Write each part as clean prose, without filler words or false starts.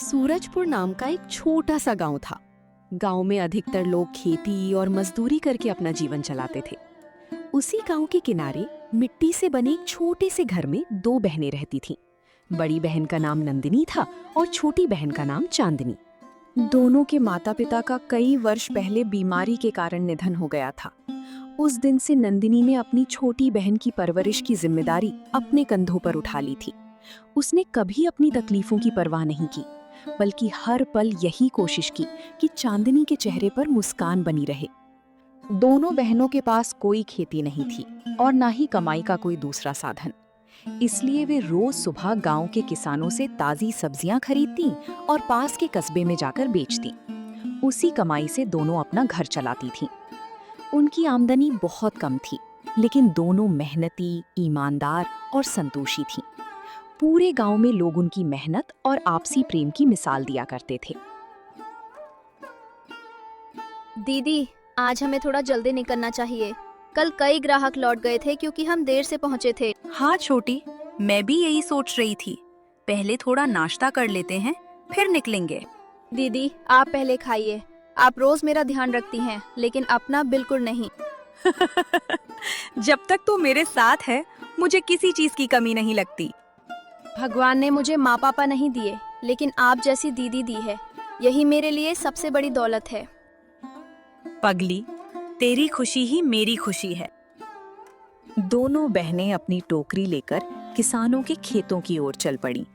सूरजपुर नाम का एक छोटा सा गांव था। गांव में अधिकतर लोग खेती और मजदूरी करके अपना जीवन चलाते थे। उसी गांव के किनारे मिट्टी से बने एक छोटे से घर में दो बहनें रहती थीं। बड़ी बहन का नाम नंदिनी था और छोटी बहन का नाम चांदनी। दोनों के माता पिता का कई वर्ष पहले बीमारी के कारण निधन हो गया था। उस दिन से नंदिनी ने अपनी छोटी बहन की परवरिश की जिम्मेदारी अपने कंधों पर उठा ली थी। उसने कभी अपनी तकलीफों की परवाह नहीं की, बल्कि हर पल यही कोशिश की कि चांदनी के चेहरे पर मुस्कान बनी रहे। दोनों बहनों के पास कोई खेती नहीं थी और ना ही कमाई का कोई दूसरा साधन। इसलिए वे रोज सुबह गांव के किसानों से ताजी सब्जियां खरीदती और पास के कस्बे में जाकर बेचती। उसी कमाई से दोनों अपना घर चलाती थीं। उनकी आमदनी बहुत कम थी, लेकिन दोनों मेहनती, ईमानदार और संतोषी थीं। पूरे गांव में लोग उनकी मेहनत और आपसी प्रेम की मिसाल दिया करते थे। दीदी, आज हमें थोड़ा जल्दी निकलना चाहिए। कल कई ग्राहक लौट गए थे क्योंकि हम देर से पहुंचे थे। हाँ छोटी, मैं भी यही सोच रही थी। पहले थोड़ा नाश्ता कर लेते हैं, फिर निकलेंगे। दीदी, आप पहले खाइए। आप रोज मेरा ध्यान रखती हैं, लेकिन अपना बिल्कुल नहीं। जब तक तू मेरे साथ है, मुझे किसी चीज की कमी नहीं लगती। भगवान ने मुझे माँ पापा नहीं दिए, लेकिन आप जैसी दीदी दी है। यही मेरे लिए सबसे बड़ी दौलत है। पगली, तेरी खुशी ही मेरी खुशी है। दोनों बहनें अपनी टोकरी लेकर किसानों के खेतों की ओर चल पड़ी।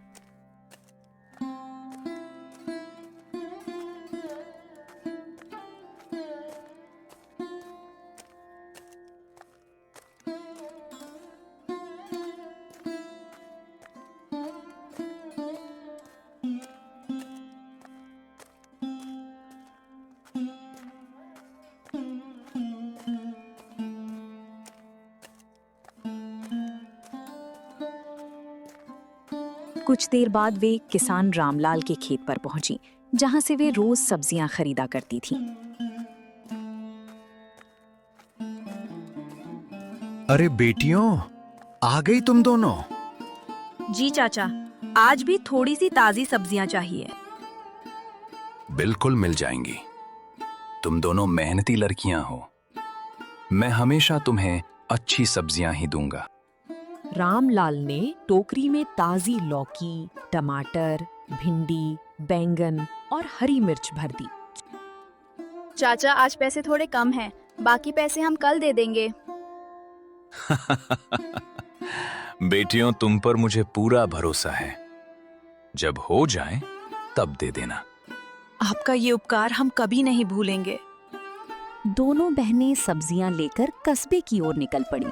कुछ देर बाद वे किसान रामलाल के खेत पर पहुंची, जहां से वे रोज सब्जियां खरीदा करती थीं। अरे बेटियों, आ गई तुम दोनों? जी चाचा, आज भी थोड़ी सी ताजी सब्जियां चाहिए। बिल्कुल मिल जाएंगी। तुम दोनों मेहनती लड़कियां हो। मैं हमेशा तुम्हें अच्छी सब्जियां ही दूंगा। रामलाल ने टोकरी में ताजी लौकी, टमाटर, भिंडी, बैंगन और हरी मिर्च भर दी। चाचा, आज पैसे थोड़े कम हैं, बाकी पैसे हम कल दे देंगे। बेटियों, तुम पर मुझे पूरा भरोसा है। जब हो जाए तब दे देना। आपका ये उपकार हम कभी नहीं भूलेंगे। दोनों बहनें सब्जियां लेकर कस्बे की ओर निकल पड़ी।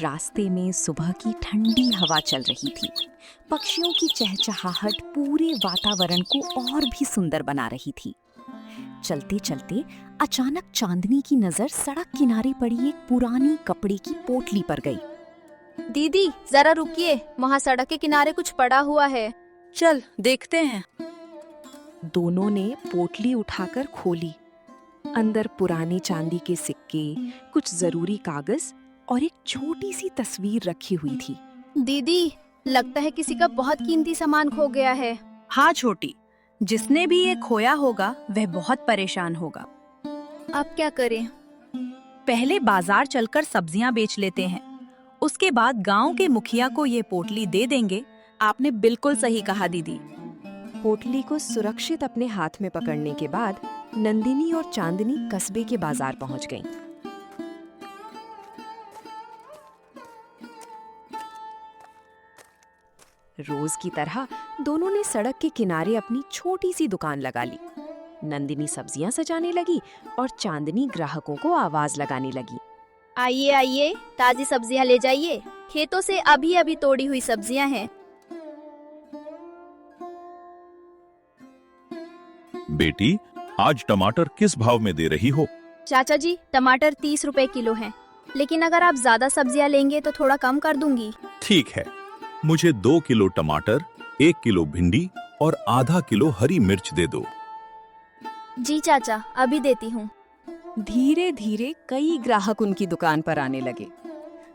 रास्ते में सुबह की ठंडी हवा चल रही थी। पक्षियों की चहचहाहट पूरे वातावरण को और भी सुंदर बना रही थी। चलते चलते अचानक चांदनी की नजर सड़क किनारे पड़ी एक पुरानी कपड़े की पोटली पर गई। दीदी, जरा रुकिए, वहाँ सड़क के किनारे कुछ पड़ा हुआ है। चल देखते हैं। दोनों ने पोटली उठाकर खोली। अंदर पुराने चांदी के सिक्के, कुछ जरूरी कागज और एक छोटी सी तस्वीर रखी हुई थी। दीदी, लगता है किसी का बहुत कीमती सामान खो गया है। हाँ छोटी, जिसने भी ये खोया होगा वह बहुत परेशान होगा। अब क्या करें? पहले बाजार चलकर सब्जियां बेच लेते हैं, उसके बाद गांव के मुखिया को ये पोटली दे देंगे। आपने बिल्कुल सही कहा दीदी। पोटली को सुरक्षित अपने हाथ में पकड़ने के बाद नंदिनी और चांदनी कस्बे के बाजार पहुंच गईं। रोज की तरह दोनों ने सड़क के किनारे अपनी छोटी सी दुकान लगा ली। नंदिनी सब्जियां सजाने लगी और चांदनी ग्राहकों को आवाज लगाने लगी। आइए आइए, ताजी सब्जियां ले जाइए। खेतों से अभी अभी तोड़ी हुई सब्जियां हैं। बेटी, आज टमाटर किस भाव में दे रही हो? चाचा जी, टमाटर 30 रुपए किलो हैं, लेकिन अगर आप ज्यादा सब्जियां लेंगे तो थोड़ा कम कर दूंगी। ठीक है, मुझे 2 किलो टमाटर, 1 किलो भिंडी और आधा किलो हरी मिर्च दे दो। जी चाचा, अभी देती हूँ। धीरे धीरे कई ग्राहक उनकी दुकान पर आने लगे।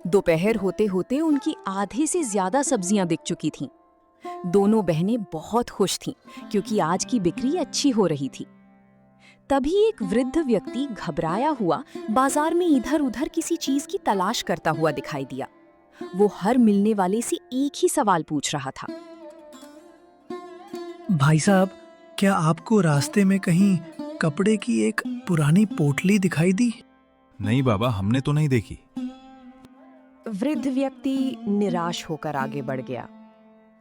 दोपहर होते होते उनकी आधे से ज्यादा सब्जियां बिक चुकी थीं। दोनों बहनें बहुत खुश थीं क्योंकि आज की बिक्री अच्छी हो रही थी। तभी एक वृद्ध व्यक्ति घबराया हुआ बाजार में इधर-उधर किसी चीज की तलाश करता हुआ दिखाई दिया। वो हर मिलने वाले से एक ही सवाल पूछ रहा था। भाई साहब, क्या आपको रास्ते में कहीं कपड़े की एक पुरानी पोटली दिखाई दी? नहीं बाबा, हमने तो नहीं देखी। वृद्ध व्यक्ति निराश होकर आगे बढ़ गया।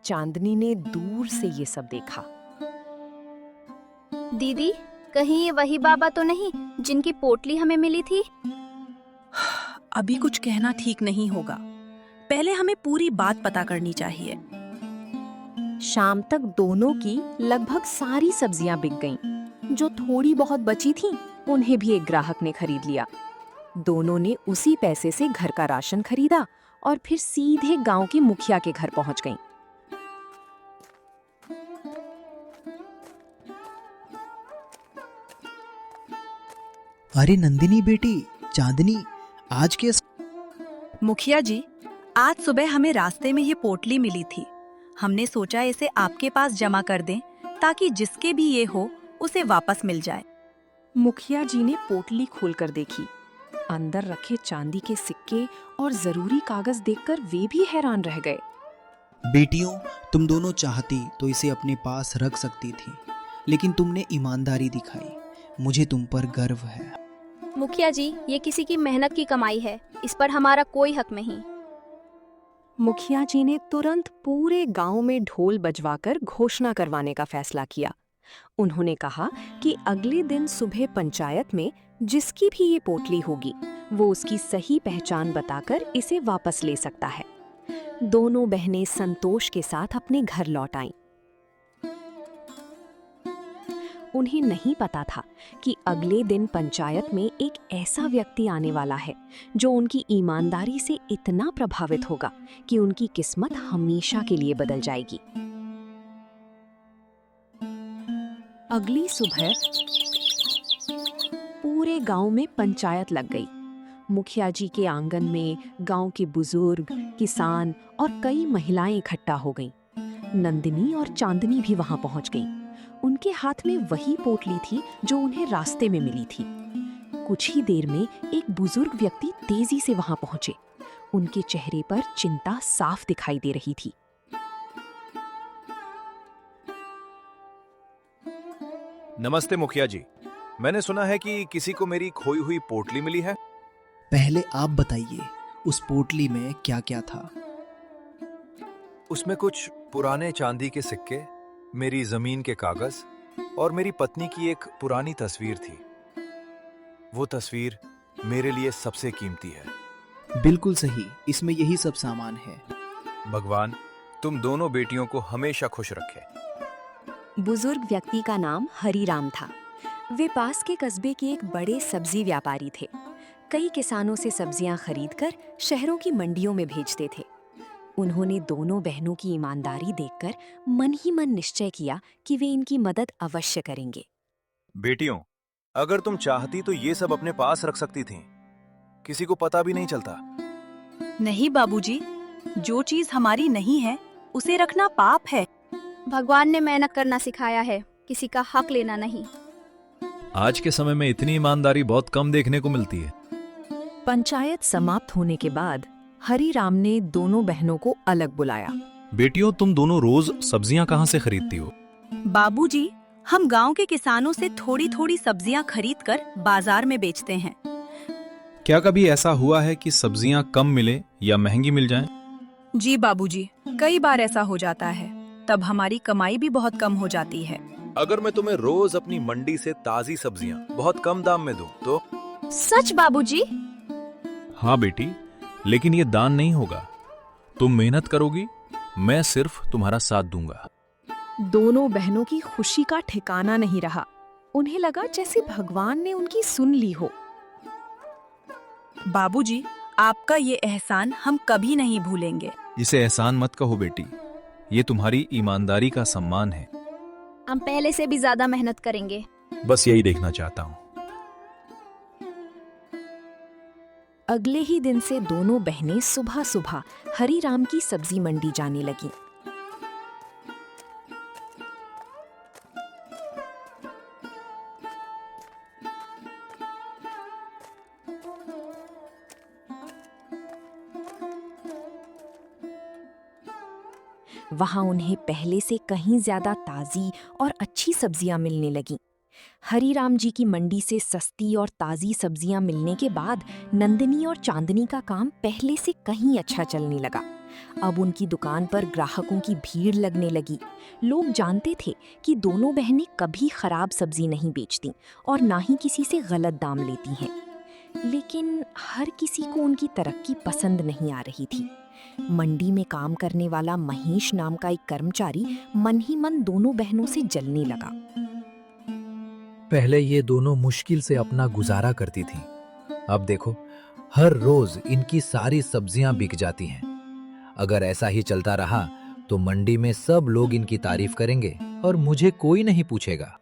चांदनी ने दूर से ये सब देखा। दीदी, कहीं ये वही बाबा तो नहीं जिनकी पोटली हमें मिली थी? अभी कुछ कहना ठीक नहीं होगा। पहले हमें पूरी बात पता करनी चाहिए। शाम तक दोनों की लगभग सारी सब्जियां बिक गईं। जो थोड़ी बहुत बची थीं, उन्हें भी एक ग्राहक ने खरीद लिया। दोनों ने उसी पैसे से घर का राशन खरीदा और फिर सीधे गांव के मुखिया के घर पहुंच गईं। अरे नंदिनी बेटी, चांदनी, आज के मुखिया जी, आज सुबह हमें रास्ते में ये पोटली मिली थी। हमने सोचा इसे आपके पास जमा कर दें ताकि जिसके भी ये हो उसे वापस मिल जाए। मुखिया जी ने पोटली खोलकर देखी। अंदर रखे चांदी के सिक्के और जरूरी कागज देखकर वे भी हैरान रह गए। बेटियों, तुम दोनों चाहती तो इसे अपने पास रख सकती थी, लेकिन तुमने ईमानदारी दिखाई। मुझे तुम पर गर्व है। मुखिया जी, ये किसी की मेहनत की कमाई है, इस पर हमारा कोई हक नहीं। मुखिया जी ने तुरंत पूरे गांव में ढोल बजवाकर घोषणा करवाने का फैसला किया। उन्होंने कहा कि अगले दिन सुबह पंचायत में जिसकी भी ये पोटली होगी, वो उसकी सही पहचान बताकर इसे वापस ले सकता है। दोनों बहनें संतोष के साथ अपने घर लौट आईं। उन्हें नहीं पता था कि अगले दिन पंचायत में एक ऐसा व्यक्ति आने वाला है जो उनकी ईमानदारी से इतना प्रभावित होगा कि उनकी किस्मत हमेशा के लिए बदल जाएगी। अगली सुबह पूरे गांव में पंचायत लग गई। मुखिया जी के आंगन में गांव के बुजुर्ग, किसान और कई महिलाएं इकट्ठा हो गईं। नंदिनी और चांदनी भी वहां पहुंच गईं। उनके हाथ में वही पोटली थी जो उन्हें रास्ते में मिली थी। कुछ ही देर में एक बुजुर्ग व्यक्ति तेजी से वहां पहुंचे। उनके चेहरे पर चिंता साफ दिखाई दे रही थी। नमस्ते मुखिया जी, मैंने सुना है कि किसी को मेरी खोई हुई पोटली मिली है। पहले आप बताइए, उस पोटली में क्या क्या था? उसमें कुछ पुराने चांदी के सिक्के, मेरी जमीन के कागज और मेरी पत्नी की एक पुरानी तस्वीर थी। वो तस्वीर मेरे लिए सबसे कीमती है। बिल्कुल सही, इसमें यही सब सामान है। भगवान तुम दोनों बेटियों को हमेशा खुश रखे। बुजुर्ग व्यक्ति का नाम हरिराम था। वे पास के कस्बे के एक बड़े सब्जी व्यापारी थे। कई किसानों से सब्जियां खरीदकर शहरों की मंडियों में भेजते थे। उन्होंने दोनों बहनों की ईमानदारी देखकर मन ही मन निश्चय किया कि वे इनकी मदद अवश्य करेंगे। बेटियों, अगर तुम चाहती तो ये सब अपने पास रख सकती थीं। किसी को पता भी नहीं चलता। नहीं बाबूजी, जो चीज हमारी नहीं है उसे रखना पाप है। भगवान ने मेहनत करना सिखाया है, किसी का हक लेना नहीं। आज के समय में इतनी ईमानदारी बहुत कम देखने को मिलती है। पंचायत समाप्त होने के बाद हरिराम ने दोनों बहनों को अलग बुलाया। बेटियों, तुम दोनों रोज सब्जियां कहाँ से खरीदती हो? बाबूजी, हम गांव के किसानों से थोड़ी थोड़ी सब्जियां खरीदकर बाजार में बेचते हैं। क्या कभी ऐसा हुआ है कि सब्जियां कम मिले या महंगी मिल जाएं? जी बाबूजी, कई बार ऐसा हो जाता है। तब हमारी कमाई भी बहुत कम हो जाती है। अगर मैं तुम्हें रोज अपनी मंडी से ताजी सब्जियां बहुत कम दाम में दूं तो? सच बाबूजी? हाँ बेटी, लेकिन ये दान नहीं होगा। तुम मेहनत करोगी, मैं सिर्फ तुम्हारा साथ दूंगा। दोनों बहनों की खुशी का ठिकाना नहीं रहा। उन्हें लगा जैसे भगवान ने उनकी सुन ली हो। बाबूजी, आपका ये एहसान हम कभी नहीं भूलेंगे। इसे एहसान मत कहो बेटी, ये तुम्हारी ईमानदारी का सम्मान है। हम पहले से भी ज्यादा मेहनत करेंगे। बस यही देखना चाहता हूँ। अगले ही दिन से दोनों बहनें सुबह सुबह हरीराम की सब्जी मंडी जाने लगीं। वहां उन्हें पहले से कहीं ज्यादा ताजी और अच्छी सब्जियां मिलने लगीं। हरीराम जी की मंडी से सस्ती और ताजी सब्जियां मिलने के बाद नंदिनी और चांदनी का काम पहले से कहीं अच्छा चलने लगा। अब उनकी दुकान पर ग्राहकों की भीड़ लगने लगी। लोग जानते थे कि दोनों बहनें कभी खराब सब्जी नहीं बेचती और ना ही किसी से गलत दाम लेती हैं। लेकिन हर किसी को उनकी तरक्की पसंद नहीं आ रही थी। मंडी में काम करने वाला महेश नाम का एक कर्मचारी मन ही मन दोनों बहनों से जलने लगा। पहले ये दोनों मुश्किल से अपना गुजारा करती थीं। अब देखो, हर रोज इनकी सारी सब्जियां बिक जाती हैं। अगर ऐसा ही चलता रहा तो मंडी में सब लोग इनकी तारीफ करेंगे और मुझे कोई नहीं पूछेगा।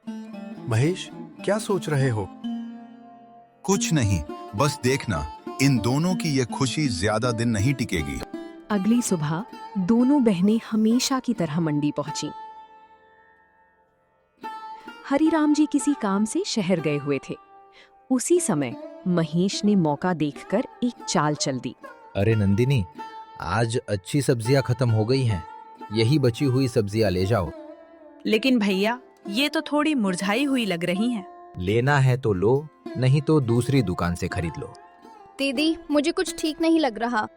महेश, क्या सोच रहे हो? कुछ नहीं, बस देखना, इन दोनों की ये खुशी ज्यादा दिन नहीं टिकेगी। अगली सुबह दोनों बहनें हमेशा की तरह मंडी पहुंची। हरीराम जी किसी काम से शहर गए हुए थे। उसी समय महेश ने मौका देखकर एक चाल चल दी। अरे नंदिनी, आज अच्छी सब्जियां खत्म हो गई हैं। यही बची हुई सब्जियां ले जाओ। लेकिन भैया, ये तो थोड़ी मुरझाई हुई लग रही हैं। लेना है तो लो, नहीं तो दूसरी दुकान से खरीद लो। दीदी, मुझे कुछ ठीक नहीं लग रहा।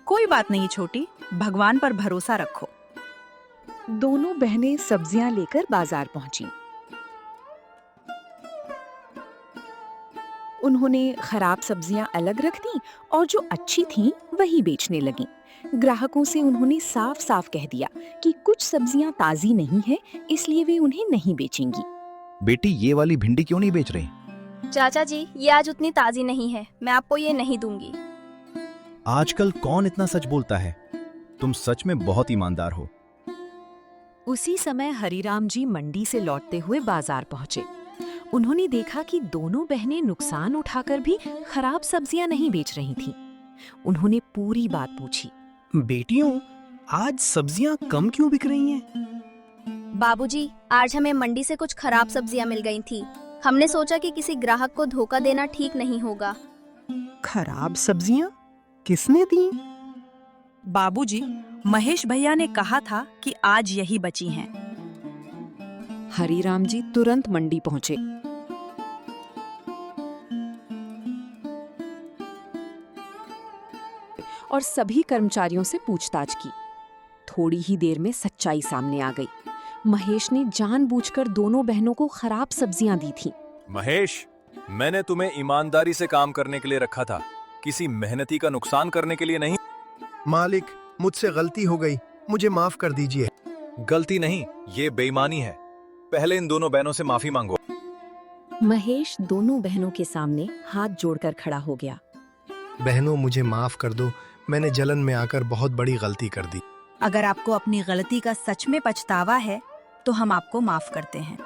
कोई बात नहीं छोटी, भगवान पर भरोसा रखो। दोनों बहनें सब्जियां लेकर बाजार पहुंची। उन्होंने खराब सब्जियां अलग रख दी और जो अच्छी थीं वही बेचने लगीं। ग्राहकों से उन्होंने साफ साफ कह दिया कि कुछ सब्जियां ताजी नहीं है, इसलिए वे उन्हें नहीं बेचेंगी। बेटी, ये वाली भिंडी क्यों नहीं बेच रही? चाचा जी, ये आज उतनी ताजी नहीं है, मैं आपको ये नहीं दूंगी। आजकल कौन इतना सच बोलता है? तुम सच में बहुत ईमानदार हो। उसी समय हरीराम जी मंडी से लौटते हुए बाजार पहुंचे। उन्होंने देखा कि दोनों बहनें नुकसान उठाकर भी खराब सब्जियां नहीं बेच रही थीं। उन्होंने पूरी बात पूछी। बेटियों, आज सब्जियां कम क्यों बिक रही हैं? बाबूजी, आज हमें मंडी से कुछ खराब सब्जियां मिल गई थी। हमने सोचा कि किसी ग्राहक को धोखा देना ठीक नहीं होगा। खराब सब्जियां किसने दी? बाबूजी, महेश भैया ने कहा था कि आज यही बची हैं। हरीराम जी तुरंत मंडी पहुंचे। और सभी कर्मचारियों से पूछताछ की। थोड़ी ही देर में सच्चाई सामने आ गई। महेश ने जानबूझकर दोनों बहनों को खराब सब्जियां दी थीं। महेश, मैंने तुम्हें ईमानदारी से काम करने के लिए रखा था, किसी मेहनती का नुकसान करने के लिए नहीं। मालिक, मुझसे गलती हो गई, मुझे माफ कर दीजिए। गलती नहीं, ये बेईमानी है। पहले इन दोनों बहनों से माफी मांगो। महेश दोनों बहनों के सामने हाथ जोड़कर खड़ा हो गया। बहनों, मुझे माफ कर दो, मैंने जलन में आकर बहुत बड़ी गलती कर दी। अगर आपको अपनी गलती का सच में पछतावा है तो हम आपको माफ करते हैं।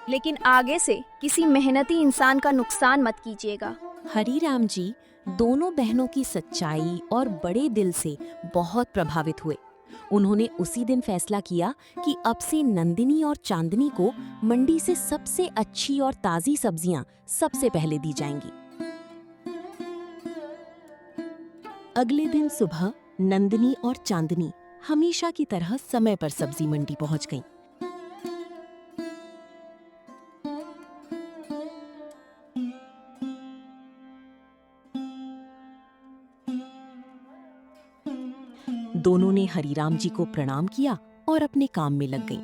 लेकिन आगे से किसी मेहनती इंसान का नुकसान मत कीजिएगा। हरीराम जी दोनों बहनों की सच्चाई और बड़े दिल से बहुत प्रभावित हुए। उन्होंने उसी दिन फैसला किया कि अब से नंदिनी और चांदनी को मंडी से सबसे अच्छी और ताजी सब्जियां सबसे पहले दी जाएंगी। अगले दिन सुबह नंदिनी और चांदनी हमेशा की तरह समय पर सब्जी मंडी पहुंच गईं। दोनों ने हरीराम जी को प्रणाम किया और अपने काम में लग गईं।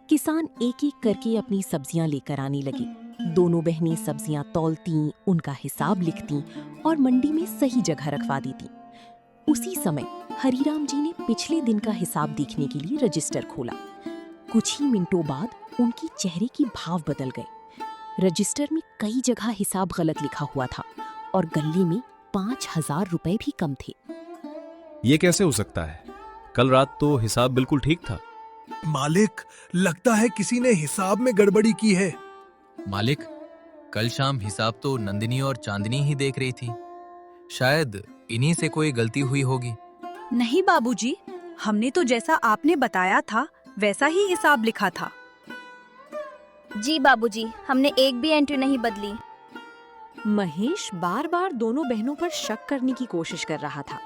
किसान एक एक करके अपनी सब्जियां लेकर आने लगे। दोनों बहनें सब्जियां तौलती, उनका हिसाब लिखती और मंडी में सही जगह रखवा देती। उसी समय हरीराम जी ने पिछले दिन का हिसाब देखने के लिए रजिस्टर खोला। कुछ ही मिनटों बाद उनके चेहरे की भाव बदल गए। रजिस्टर में कई जगह हिसाब गलत लिखा हुआ था और गल्ले में 5,000 रुपए भी कम थे। ये कैसे हो सकता है? कल रात तो हिसाब बिल्कुल ठीक था। मालिक, लगता है किसी ने हिसाब में गड़बड़ी की है। मालिक, कल शाम हिसाब तो नंदिनी और चांदनी ही देख रही थी। शायद इन्हीं से कोई गलती हुई होगी। नहीं बाबूजी, हमने तो जैसा आपने बताया था वैसा ही हिसाब लिखा था। जी बाबूजी, हमने एक भी एंट्री नहीं बदली। महेश बार बार दोनों बहनों पर शक करने की कोशिश कर रहा था।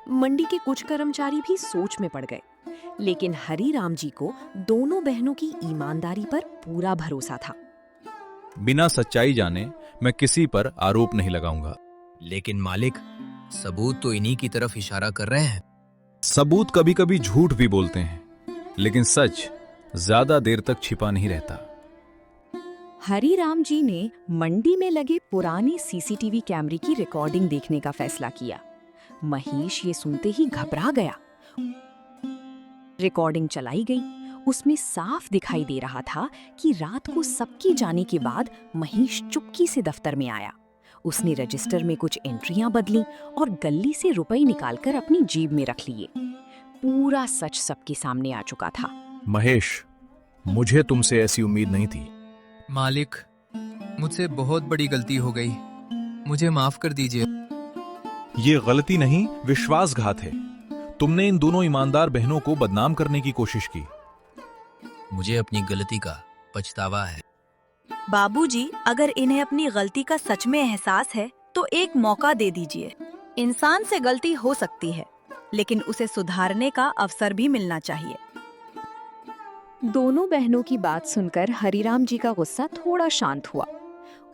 मंडी के कुछ कर्मचारी भी सोच में पड़ गए, लेकिन हरिराम जी को दोनों बहनों की ईमानदारी पर पूरा भरोसा था। बिना सच्चाई जाने मैं किसी पर आरोप नहीं लगाऊंगा। लेकिन मालिक, सबूत तो इन्हीं की तरफ इशारा कर रहे हैं। सबूत कभी कभी झूठ भी बोलते हैं, लेकिन सच ज्यादा देर तक छिपा नहीं रहता। हरिराम जी ने मंडी में लगे पुराने सीसीटीवी कैमरे की रिकॉर्डिंग देखने का फैसला किया। महेश ये सुनते ही घबरा गया। रिकॉर्डिंग चलाई गई। उसमें साफ दिखाई दे रहा था कि रात को सबके जाने के बाद महेश चुपकी से दफ्तर में आया। उसने रजिस्टर में कुछ एंट्रियां बदली और गल्ली से रुपए निकालकर अपनी जेब में रख लिए। पूरा सच सबके सामने आ चुका था। महेश, मुझे तुमसे ऐसी उम्मीद नहीं थी। मालिक, मुझसे बहुत बड़ी गलती हो गई, मुझे माफ कर दीजिए। ये गलती नहीं, विश्वासघात है। तुमने इन दोनों ईमानदार बहनों को बदनाम करने की कोशिश की। मुझे अपनी गलती का पछतावा है। बाबूजी, अगर इन्हें अपनी गलती का सच में एहसास है तो एक मौका दे दीजिए। इंसान से गलती हो सकती है, लेकिन उसे सुधारने का अवसर भी मिलना चाहिए। दोनों बहनों की बात सुनकर हरिराम जी का गुस्सा थोड़ा शांत हुआ।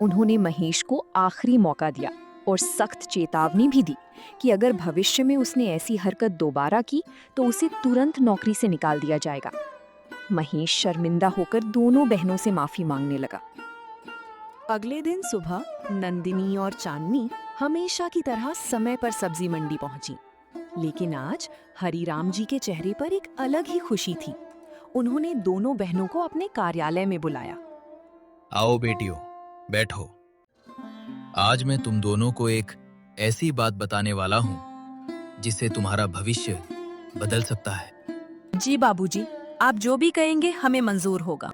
उन्होंने महेश को आखिरी मौका दिया और सख्त चेतावनी भी दी कि अगर भविष्य में उसने ऐसी हरकत दोबारा की तो उसे तुरंत नौकरी से निकाल दिया जाएगा। महेश शर्मिंदा होकर दोनों बहनों से माफी मांगने लगा। अगले दिन सुबह नंदिनी और चांदनी हमेशा की तरह समय पर सब्जी मंडी पहुंची, लेकिन आज हरिराम जी के चेहरे पर एक अलग ही खुशी थी। उन्होंने दोनों बहनों को अपने कार्यालय में बुलाया। आओ बेटियों, बैठो। आज मैं तुम दोनों को एक ऐसी बात बताने वाला हूँ जिससे तुम्हारा भविष्य बदल सकता है। जी बाबूजी, आप जो भी कहेंगे हमें मंजूर होगा।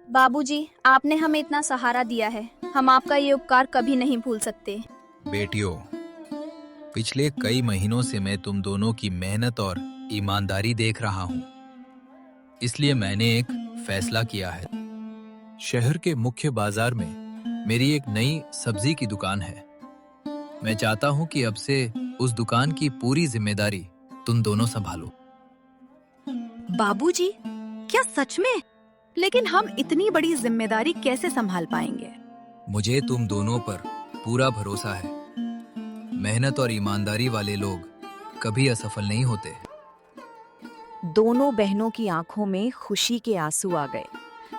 बाबूजी, आपने हमें इतना सहारा दिया है, हम आपका ये उपकार कभी नहीं भूल सकते। बेटियों, पिछले कई महीनों से मैं तुम दोनों की मेहनत और ईमानदारी देख रहा हूँ, इसलिए मैंने एक फैसला किया है। शहर के मुख्य बाजार में मेरी एक नई सब्जी की दुकान है। मैं चाहता हूँ कि अब से उस दुकान की पूरी जिम्मेदारी तुम दोनों संभालो। बाबूजी, क्या सच में? लेकिन हम इतनी बड़ी जिम्मेदारी कैसे संभाल पाएंगे? मुझे तुम दोनों पर पूरा भरोसा है। मेहनत और ईमानदारी वाले लोग कभी असफल नहीं होते। दोनों बहनों की आंखों में खुशी के आंसू आ गए।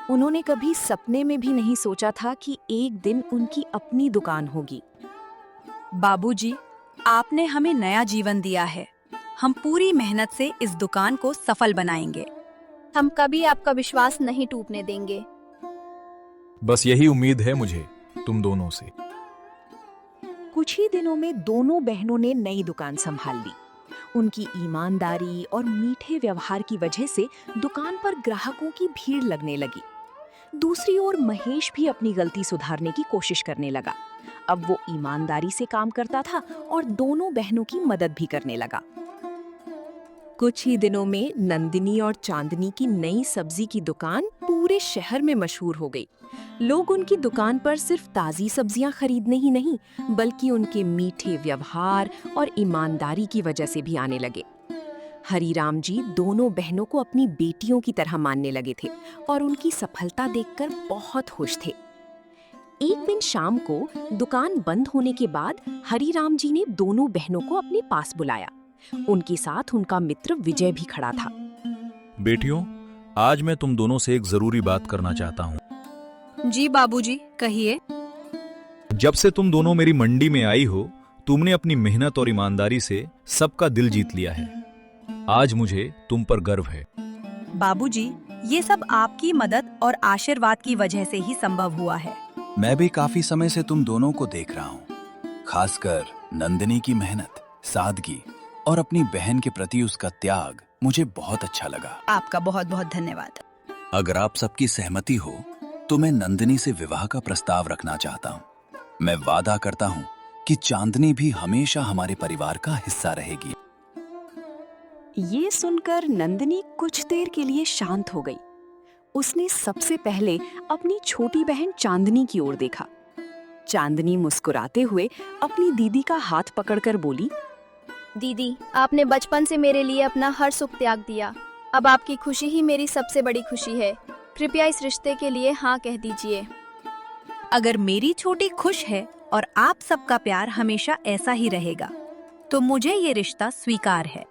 उन्होंने कभी सपने में भी नहीं सोचा था कि एक दिन उनकी अपनी दुकान होगी। बाबूजी, आपने हमें नया जीवन दिया है। हम पूरी मेहनत से इस दुकान को सफल बनाएंगे। हम कभी आपका विश्वास नहीं टूटने देंगे। बस यही उम्मीद है मुझे तुम दोनों से। कुछ ही दिनों में दोनों बहनों ने नई दुकान संभाल ली। उनकी ईमानदारी और मीठे व्यवहार की वजह से दुकान पर ग्राहकों की भीड़ लगने लगी। दूसरी ओर महेश भी अपनी गलती सुधारने की कोशिश करने लगा। अब वो ईमानदारी से काम करता था और दोनों बहनों की मदद भी करने लगा। कुछ ही दिनों में नंदिनी और चांदनी की नई सब्जी की दुकान पूरे शहर में मशहूर हो गई। लोग उनकी दुकान पर सिर्फ ताज़ी सब्जियां खरीदने ही नहीं, बल्कि उनके मीठे व्यवहार और ईमानदारी की वजह से भी आने लगे। हरिराम जी दोनों बहनों को अपनी बेटियों की तरह मानने लगे थे और उनकी सफलता देखकर बहुत खुश थे। एक दिन शाम को दुकान बंद होने के बाद हरिराम जी ने दोनों बहनों को अपने पास बुलाया। उनके साथ उनका मित्र विजय भी खड़ा था। बेटियों, आज मैं तुम दोनों से एक जरूरी बात करना चाहता हूँ। जी बाबूजी, कहिए। जब से तुम दोनों मेरी मंडी में आई हो, तुमने अपनी मेहनत और ईमानदारी से सबका दिल जीत लिया है। आज मुझे तुम पर गर्व है। बाबूजी, ये सब आपकी मदद और आशीर्वाद की वजह से ही संभव हुआ है। मैं भी काफी समय से तुम दोनों को देख रहा हूँ, खासकर नंदिनी की मेहनत, सादगी और अपनी बहन के प्रति उसका त्याग मुझे बहुत अच्छा लगा। आपका बहुत बहुत धन्यवाद। अगर आप सबकी सहमति हो तो मैं नंदिनी से विवाह का प्रस्ताव रखना चाहता हूँ। मैं वादा करता हूँ कि चांदनी भी हमेशा हमारे परिवार का हिस्सा रहेगी। ये सुनकर नंदिनी कुछ देर के लिए शांत हो गई। उसने सबसे पहले अपनी छोटी बहन चांदनी की ओर देखा। चांदनी मुस्कुराते हुए अपनी दीदी का हाथ पकड़कर बोली, दीदी, आपने बचपन से मेरे लिए अपना हर सुख त्याग दिया। अब आपकी खुशी ही मेरी सबसे बड़ी खुशी है। कृपया इस रिश्ते के लिए हाँ कह दीजिए। अगर मेरी छोटी खुश है और आप सबका प्यार हमेशा ऐसा ही रहेगा, तो मुझे ये रिश्ता स्वीकार है।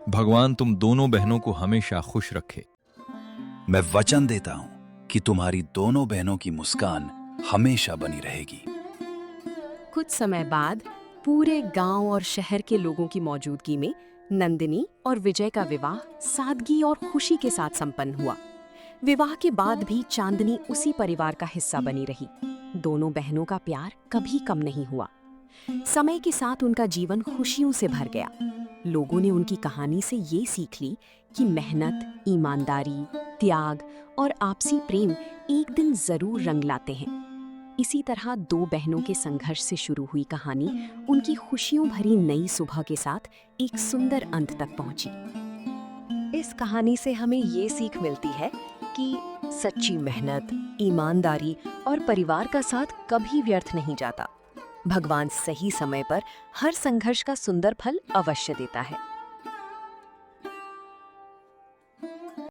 भगवान तुम दोनों बहनों को हमेशा खुश रखे। मैं वचन देता हूँ कि तुम्हारी दोनों बहनों की मुस्कान हमेशा बनी रहेगी। कुछ समय बाद पूरे गांव और शहर के लोगों की मौजूदगी में नंदिनी और विजय का विवाह सादगी और खुशी के साथ संपन्न हुआ। विवाह के बाद भी चांदनी उसी परिवार का हिस्सा बनी रही। दोनों बहनों का प्यार कभी कम नहीं हुआ। समय के साथ उनका जीवन खुशियों से भर गया। लोगों ने उनकी कहानी से ये सीख ली कि मेहनत, ईमानदारी, त्याग और आपसी प्रेम एक दिन जरूर रंग लाते हैं। इसी तरह दो बहनों के संघर्ष से शुरू हुई कहानी उनकी खुशियों भरी नई सुबह के साथ एक सुंदर अंत तक पहुंची। इस कहानी से हमें ये सीख मिलती है कि सच्ची मेहनत, ईमानदारी और परिवार का साथ कभी व्यर्थ नहीं जाता। भगवान सही समय पर हर संघर्ष का सुंदर फल अवश्य देता है।